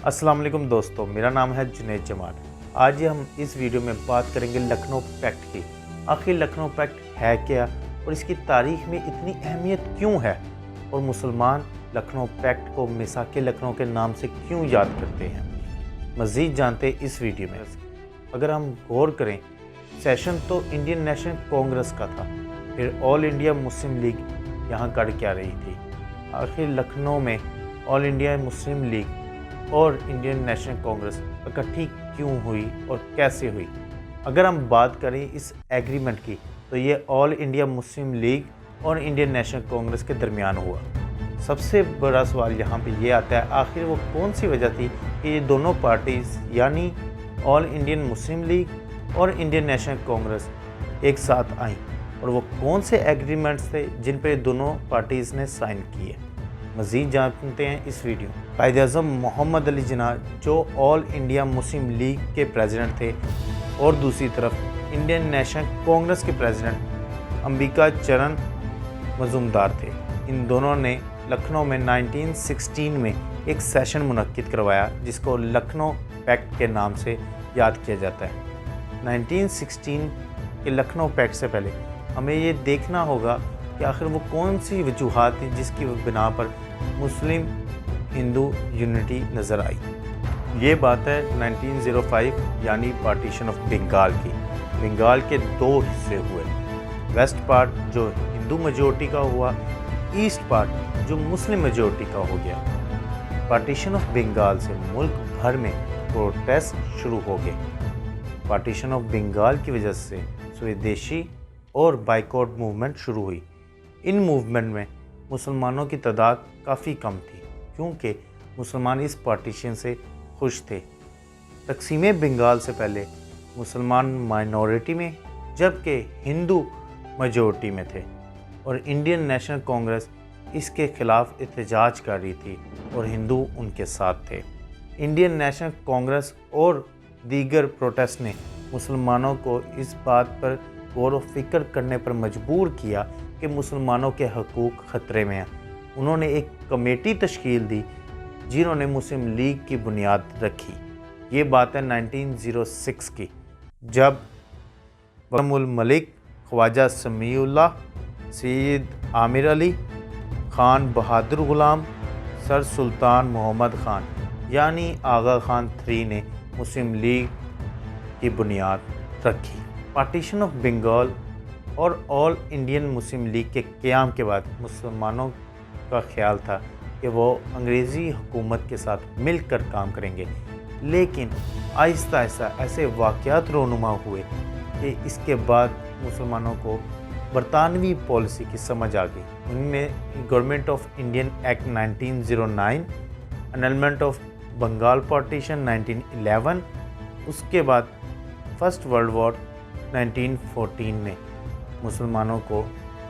अस्सलाम वालेकुम दोस्तों, मेरा नाम है जुनैद जमाल। आज हम इस वीडियो में बात करेंगे लखनऊ पैक्ट की। आखिर लखनऊ पैक्ट है क्या और इसकी तारीख में इतनी अहमियत क्यों है, और मुसलमान लखनऊ पैक्ट को मिसाक लखनऊ के नाम से क्यों याद करते हैं। मज़ीद जानते इस वीडियो में। अगर हम गौर करें, सेशन तो इंडियन नेशनल कांग्रेस का था, फिर ऑल इंडिया मुस्लिम लीग यहाँ कर क्या रही थी। आखिर लखनऊ में ऑल इंडिया मुस्लिम लीग और इंडियन नेशनल कांग्रेस इकट्ठी क्यों हुई और कैसे हुई। अगर हम बात करें इस एग्रीमेंट की, तो ये ऑल इंडिया मुस्लिम लीग और इंडियन नेशनल कांग्रेस के दरमियान हुआ। सबसे बड़ा सवाल यहाँ पे ये आता है, आखिर वो कौन सी वजह थी कि ये दोनों पार्टीज़ यानी ऑल इंडियन मुस्लिम लीग और इंडियन नेशनल कांग्रेस एक साथ आईं, और वो कौन से एग्रीमेंट्स थे जिन पर दोनों पार्टीज़ ने साइन किए। मज़ीद जानते हैं इस वीडियो। कायद-ए-आज़म मोहम्मद अली जिन्ना जो ऑल इंडिया मुस्लिम लीग के प्रेसिडेंट थे, और दूसरी तरफ इंडियन नेशनल कांग्रेस के प्रेसिडेंट अंबिका चरण मजूमदार थे। इन दोनों ने लखनऊ में 1916 में एक सेशन मुनक्किद करवाया जिसको लखनऊ पैक्ट के नाम से याद किया जाता है। 1916 के लखनऊ पैक्ट से पहले हमें ये देखना होगा कि आखिर वो कौन सी वजूहात थी जिसकी बिना पर मुस्लिम हिंदू यूनिटी नज़र आई। ये बात है 1905 यानी पार्टीशन ऑफ बंगाल की। बंगाल के दो हिस्से हुए, वेस्ट पार्ट जो हिंदू मेजॉरिटी का हुआ, ईस्ट पार्ट जो मुस्लिम मेजॉरिटी का हो गया। पार्टीशन ऑफ बंगाल से मुल्क भर में प्रोटेस्ट शुरू हो गए। पार्टीशन ऑफ बंगाल की वजह से स्वदेशी और बाइकआउट मूवमेंट शुरू हुई। इन मूवमेंट में मुसलमानों की तादाद काफ़ी कम थी, क्योंकि मुसलमान इस पार्टीशन से खुश थे। तकसीम बंगाल से पहले मुसलमान माइनॉरिटी में जबकि हिंदू मेजॉरिटी में थे, और इंडियन नेशनल कांग्रेस इसके ख़िलाफ़ एहतजाज कर रही थी और हिंदू उनके साथ थे। इंडियन नेशनल कांग्रेस और दीगर प्रोटेस्ट ने मुसलमानों को इस बात पर गौर व फिक्र करने पर मजबूर किया कि मुसलमानों के हकूक़ ख़तरे में हैं। उन्होंने एक कमेटी तश्कील दी जिन्होंने मुस्लिम लीग की बुनियाद रखी। ये बात है 1906 की, जब वक़्तुल मलिक, ख्वाजा समीउल्लाह, सैयद आमिर अली ख़ान बहादुर ग़ुलाम, सर सुल्तान मोहम्मद ख़ान यानी आगा ख़ान III ने मुस्लिम लीग की बुनियाद रखी। पार्टीशन ऑफ बंगाल और ऑल इंडियन मुस्लिम लीग के क़याम के बाद मुसलमानों का ख्याल था कि वो अंग्रेज़ी हुकूमत के साथ मिलकर काम करेंगे, लेकिन आहिस्ता आहिस्ता ऐसे वाक़यात रोनुमा हुए कि इसके बाद मुसलमानों को बरतानवी पॉलिसी की समझ आ गई। उनमें government of Indian act 1909, annulment of Bengal partition 1911, उसके बाद फर्स्ट वर्ल्ड वॉर 1914 में मुसलमानों को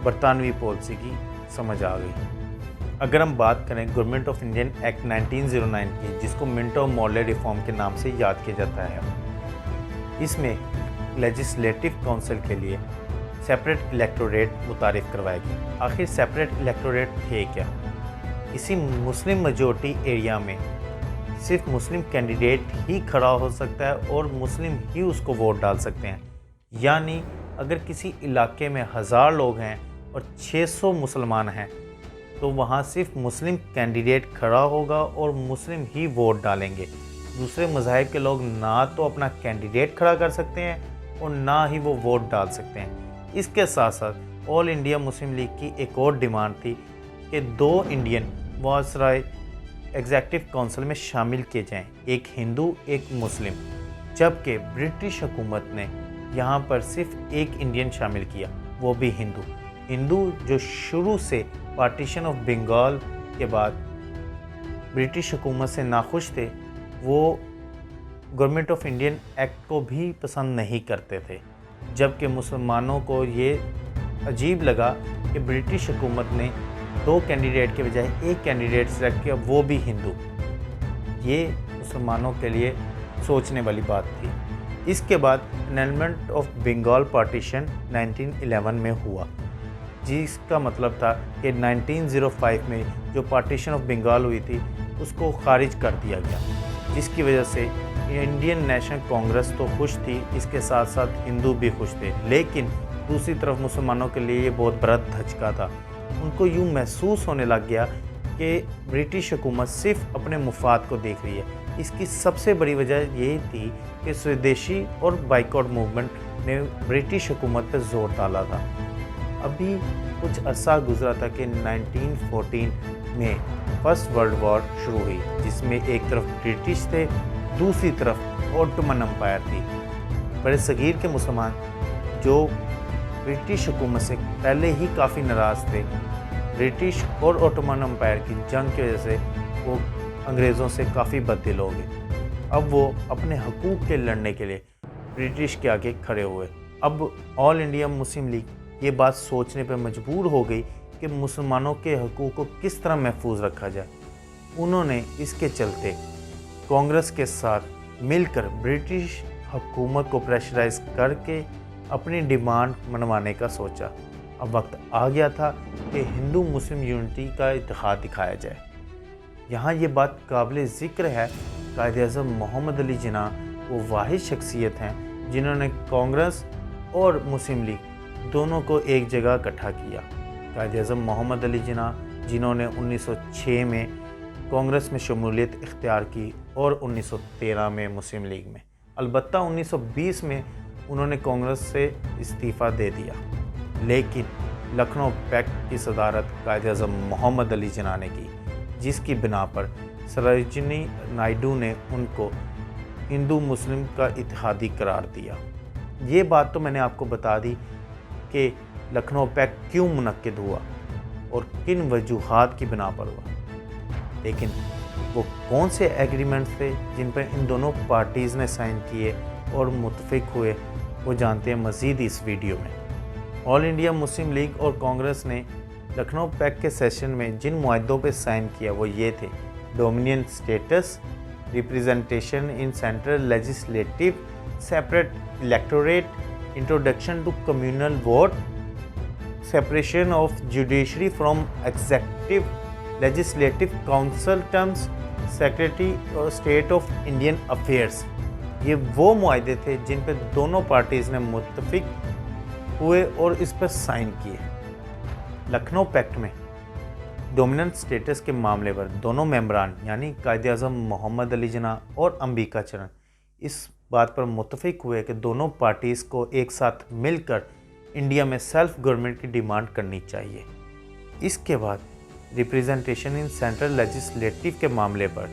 बरतानवी पॉलिसी की समझ आ गई। अगर हम बात करें गवर्नमेंट ऑफ इंडियन एक्ट 1909 की, जिसको मिंटो मॉर्ले रिफॉर्म के नाम से याद किया जाता है, इसमें लेजिस्लेटिव काउंसिल के लिए सेपरेट इलेक्टोरेट मुतारिफ़ करवाया गया। आखिर सेपरेट इलेक्टोरेट थे क्या? इसी मुस्लिम मेजॉरिटी एरिया में सिर्फ मुस्लिम कैंडिडेट ही खड़ा हो सकता है और मुस्लिम ही उसको वोट डाल सकते हैं। यानी अगर किसी इलाके में 1000 लोग हैं और 600 मुसलमान हैं, तो वहाँ सिर्फ मुस्लिम कैंडिडेट खड़ा होगा और मुस्लिम ही वोट डालेंगे। दूसरे मज़ाहिब के लोग ना तो अपना कैंडिडेट खड़ा कर सकते हैं और ना ही वो वोट डाल सकते हैं। इसके साथ साथ ऑल इंडिया मुस्लिम लीग की एक और डिमांड थी कि 2 इंडियन वायसराय एग्जीक्यूटिव काउंसिल में शामिल किए जाएं, एक हिंदू एक मुस्लिम, जबकि ब्रिटिश हुकूमत ने यहाँ पर सिर्फ एक इंडियन शामिल किया, वो भी हिंदू। हिंदू जो शुरू से पार्टीशन ऑफ बंगाल के बाद ब्रिटिश हुकूमत से नाखुश थे, वो गवर्नमेंट ऑफ इंडियन एक्ट को भी पसंद नहीं करते थे, जबकि मुसलमानों को ये अजीब लगा कि ब्रिटिश हुकूमत ने 2 कैंडिडेट के बजाय एक कैंडिडेट सेलेक्ट किया, वो भी हिंदू। ये मुसलमानों के लिए सोचने वाली बात थी। इसके बाद अनलमेंट ऑफ बंगाल पार्टीशन 1911 में हुआ, जिसका मतलब था कि 1905 में जो पार्टीशन ऑफ बंगाल हुई थी उसको खारिज कर दिया गया। جس کی وجہ سے انڈین نیشنل کانگریس تو خوش تھی، اس کے ساتھ ساتھ ہندو بھی خوش تھے، لیکن دوسری طرف مسلمانوں کے لیے یہ بہت بڑا دھچکا تھا۔ ان کو یوں محسوس ہونے لگ گیا کہ برٹش حکومت صرف اپنے مفاد کو دیکھ رہی ہے۔ اس کی سب سے بڑی وجہ یہ تھی کہ سودیشی اور بائیکاٹ موومنٹ نے برٹش حکومت پر زور ڈالا تھا۔ ابھی کچھ عرصہ گزرا تھا کہ 1914 میں فرسٹ ورلڈ وار شروع ہوئی، جس میں ایک طرف برٹش تھے، دوسری طرف اوٹومن امپائر تھی۔ بر صغیر کے مسلمان جو برٹش حکومت سے پہلے ہی کافی ناراض تھے، برٹش اور اوٹومن امپائر کی جنگ کی وجہ سے وہ انگریزوں سے کافی بددل ہو گئے۔ اب وہ اپنے حقوق کے لڑنے کے لیے برٹش کے آگے کھڑے ہوئے۔ اب آل انڈیا مسلم لیگ یہ بات سوچنے پہ مجبور ہو گئی کہ مسلمانوں کے حقوق کو کس طرح محفوظ رکھا جائے۔ انہوں نے اس کے چلتے کانگریس کے ساتھ مل کر برٹش حکومت کو پریشرائز کر کے اپنی ڈیمانڈ منوانے کا سوچا۔ اب وقت آ گیا تھا کہ ہندو مسلم یونٹی کا اتحاد دکھایا جائے۔ یہاں یہ بات قابل ذکر ہے، قائد اعظم محمد علی جناح وہ واحد شخصیت ہیں جنہوں نے کانگریس اور مسلم لیگ دونوں کو ایک جگہ اکٹھا کیا۔ قائد اعظم محمد علی جناح جنہوں نے 1906 میں کانگریس میں شمولیت اختیار کی اور 1913 میں مسلم لیگ میں۔ البتہ 1920 میں انہوں نے کانگریس سے استعفیٰ دے دیا، لیکن لکھنؤ پیکٹ کی صدارت قائد اعظم محمد علی جناح نے کی، جس کی بنا پر سروجنی نائیڈو نے ان کو ہندو مسلم کا اتحادی قرار دیا۔ یہ بات تو میں نے آپ کو بتا دی کہ لکھنؤ پیکٹ کیوں منعقد ہوا اور کن وجوہات کی بنا پر ہوا، لیکن وہ کون سے ایگریمنٹس تھے جن پر ان دونوں پارٹیز نے سائن کیے اور متفق ہوئے، وہ جانتے ہیں مزید اس ویڈیو میں۔ آل انڈیا مسلم لیگ اور کانگریس نے لکھنؤ پیکٹ کے سیشن میں جن معاہدوں پہ سائن کیا وہ یہ تھے: dominion status, representation in central legislative, separate electorate, introduction to communal vote, separation of judiciary from executive legislative council terms, secretary اور اسٹیٹ آف انڈین افیئرس۔ یہ وہ معاہدے تھے جن پہ دونوں پارٹیز نے متفق ہوئے اور اس پر سائن کیے۔ لکھنؤ پیکٹ میں ڈومیننٹ اسٹیٹس کے معاملے پر دونوں ممبران یعنی قائد اعظم محمد علی جناح اور امبیکا چرن اس بات پر متفق ہوئے کہ دونوں پارٹیز کو ایک ساتھ مل کر انڈیا میں سیلف گورنمنٹ کی ڈیمانڈ کرنی چاہیے۔ اس کے بعد ریپریزنٹیشن ان سینٹرل لیجسلیٹو کے معاملے پر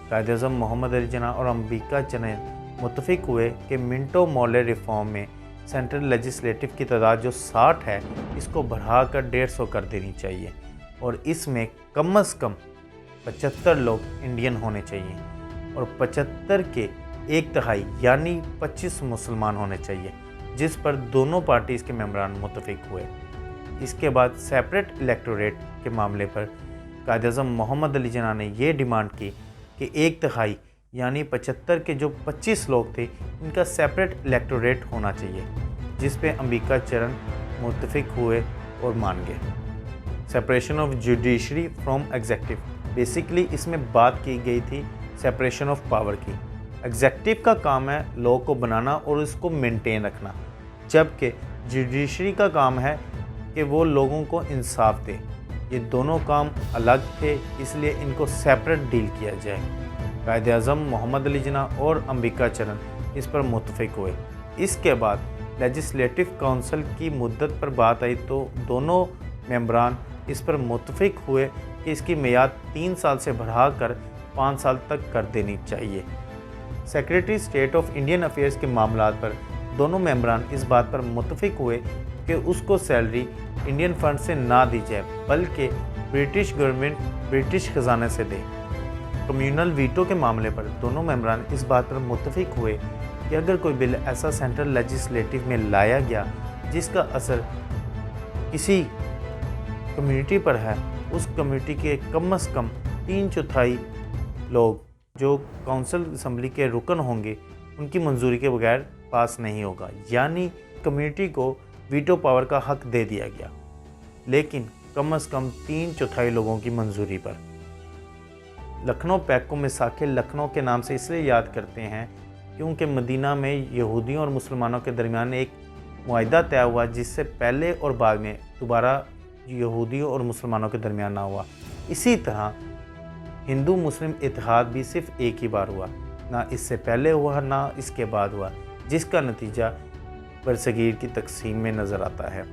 قائد اعظم محمد علی جناح اور امبیکا چرن متفق ہوئے کہ منٹو مورلے ریفارم میں سینٹرل لیجسلیٹو کی تعداد جو 60 ہے اس کو بڑھا کر 150 کر دینی چاہیے، اور اس میں کم از کم 75 لوگ انڈین ہونے چاہیے اور 75 کے ایک تہائی یعنی 25 مسلمان ہونے چاہیے، جس پر دونوں پارٹیز کے ممبران متفق ہوئے۔ اس کے بعد سیپریٹ الیکٹوریٹ کے معاملے پر قائد اعظم محمد علی جناح نے یہ ڈیمانڈ کی کہ ایک تہائی یعنی 75 کے جو 25 لوگ تھے ان کا سیپریٹ الیکٹوریٹ ہونا چاہیے، جس پہ امبیکا چرن متفق ہوئے اور مان گئے۔ Separation of judiciary from executive, basically اس میں بات کی گئی تھی سیپریشن آف پاور کی۔ ایگزیکٹو کا کام ہے لاء کو بنانا اور اس کو مینٹین رکھنا، جبکہ جوڈیشری کا کام ہے کہ وہ لوگوں کو انصاف دے۔ یہ دونوں کام الگ تھے، اس لیے ان کو سیپریٹ ڈیل کیا جائے۔ قائد اعظم محمد علی جناح اور امبیکا چرن اس پر متفق ہوئے۔ اس کے بعد لیجسلیٹو کونسل کی مدت پر بات آئی تو دونوں ممبران اس پر متفق ہوئے کہ اس کی میعاد 3 سال سے بڑھا کر 5 سال تک کر دینی چاہیے۔ Secretary state of Indian affairs کے معاملات پر دونوں ممبران اس بات پر متفق ہوئے کہ اس کو سیلری انڈین فنڈ سے نہ دی جائے بلکہ برٹش گورنمنٹ برٹش خزانے سے دے۔ کمیونل ویٹو کے معاملے پر دونوں ممبران اس بات پر متفق ہوئے کہ اگر کوئی بل ایسا سینٹرل لیجسلیٹو میں لایا گیا جس کا اثر کسی کمیونٹی پر ہے، اس کمیونٹی کے کم از کم 3/4 لوگ جو کونسل اسمبلی کے رکن ہوں گے ان کی منظوری کے بغیر پاس نہیں ہوگا، یعنی کمیونٹی کو ویٹو پاور کا حق دے دیا گیا، لیکن کم از کم 3/4 لوگوں کی منظوری پر۔ लखनऊ पैक्ट को मिसाक लखनऊ के नाम से इसलिए याद करते हैं क्योंकि मदीना में यहूदियों और मुसलमानों के दरमियान एक मुआहदा तय हुआ जिससे पहले और बाद में दोबारा यहूदियों और मुसलमानों के दरमियान ना हुआ। इसी तरह हिंदू मुस्लिम इत्तेहाद भी सिर्फ एक ही बार हुआ, ना इससे पहले हुआ ना इसके बाद हुआ, जिसका नतीजा बरसगीर की तकसीम में नज़र आता है।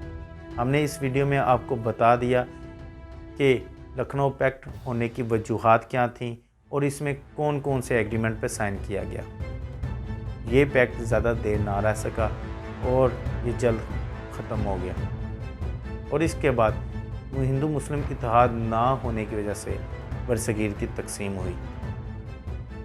हमने इस वीडियो में आपको बता दिया कि लखनऊ पैक्ट होने की वजूहात क्या थीं और इसमें कौन कौन से एग्रीमेंट पर साइन किया गया। ये पैक्ट ज़्यादा देर ना रह सका और ये जल्द ख़त्म हो गया और इसके बाद हिंदू मुस्लिम इत्तेहाद ना होने की वजह से बरसगीर की तकसीम हुई।